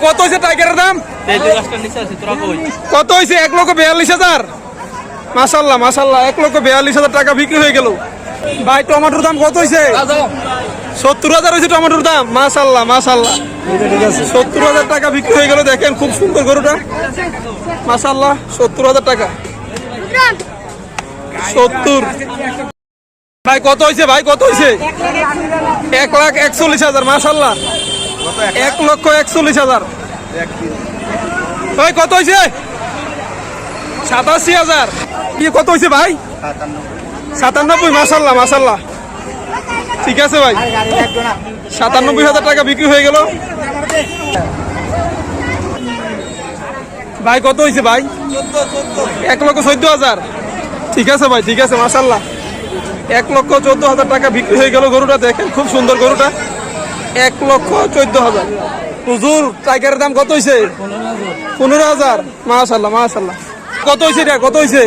কত হয়েছে টাইগারের দাম? কত হয়েছে? 1,42,000। মাশাল্লাহ মাশাল্লাহ, 1,42,000 টাকা বিক্রি হয়ে গেল। ভাই টমেটোর দাম কত হয়েছে? 70,000 হয়েছে টমেটোর দাম। মাশাল্লাহ মাশাল্লাহ, 70,000 টাকা বিক্রি হয়ে গেল। দেখেন খুব সুন্দর গরুটা, মাশাল্লাহ 70,000 টাকা। 70। ভাই কত হয়েছে? ভাই কত হয়েছে? 1,41,000। মাশাল্লাহ 1,41,000। ভাই কত হয়েছে? 87,000। কি কত হয়েছে ভাই? 97। মাশাল্লাহ মাশাল্লাহ, ঠিক আছে ভাই, 97,000 টাকা বিক্রি হয়ে গেল। ভাই কত হয়েছে ভাই? 1,14,000। ঠিক আছে ভাই, ঠিক আছে, মাশাল্লাহ 1,14,000 টাকা বিক্রি হয়ে গেল গরুটা। দেখেন খুব সুন্দর গরুটা, 1,14,000। হুজুর টাইগারের দাম কত হয়েছে? 15,000। মাশাল্লাহ মাশাল্লাহ, কত হয়েছে এটা? কত হয়েছে?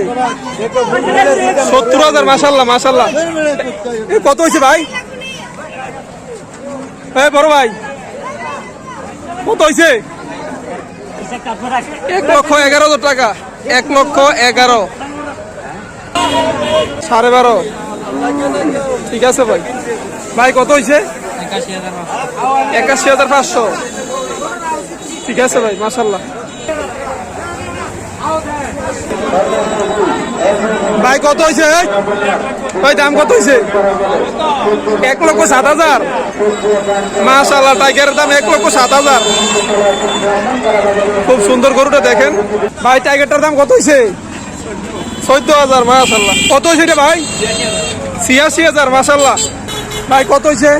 70,000। মাশাল্লাহ মাশাল্লাহ, কত হয়েছে ভাই? বড় ভাই কত হয়েছে? 1,11,000 টাকা। 1,11,000। 12.5। ঠিক আছে ভাই। ভাই কত হয়েছে? 81,500। ঠিক আছে ভাই, মাশাল্লাহ। ভাই কত হয়েছে? ভাই দাম কত হয়েছে? 1,07,000। মাশাল্লাহ, টাইগারের দাম 1,07,000। খুব সুন্দর গরুটা দেখেন। ভাই টাইগারটার দাম কত হয়েছে? 14,000। মাশাল্লাহ, কত হয়েছে এটা ভাই? 86,000। মাশাল্লাহ। ভাই কত হয়েছে?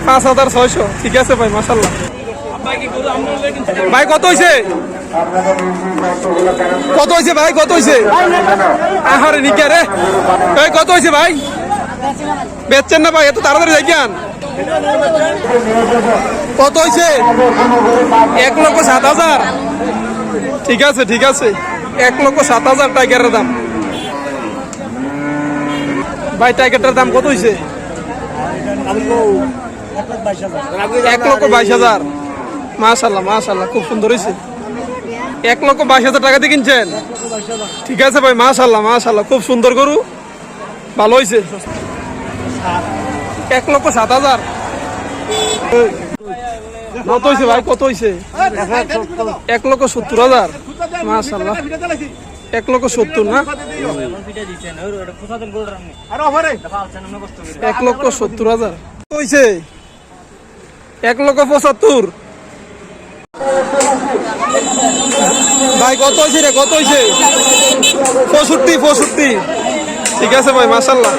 5,600। ঠিক আছে ভাই, মাশাল্লাহ। ভাই কত হয়েছে? কত হয়েছে ভাই? কত হয়েছে? আহারে নিকা রে। ভাই কত হয়েছে ভাই? বেচছেন না ভাই? এত তাড়াতাড়ি যাই কেন? কত হয়েছে? 1,07,000। ঠিক আছে ঠিক আছে, 1,07,000 টাইগারের দাম। ভাই টাইগারটার দাম কত হয়েছে? 1,22,000। মাশাল্লাহ মাশাল্লাহ, খুব সুন্দর হয়েছে। 1,22,000 টাকা দিয়ে কিনছেন? ঠিক আছে ভাই, মাশাল্লাহ মাশাল্লাহ, খুব সুন্দর গরু, ভালো হয়েছে। 1,07,000। কত হয়েছে ভাই? কত হয়েছে? 1,70,000। মাশাল্লাহ, 1,70,000 না? 1,70,000 হয়েছে। 1,75,000। ভাই কত হয়েছে রে? কত হয়েছে? 65। ঠিক আছে ভাই, মাশাল্লাহ।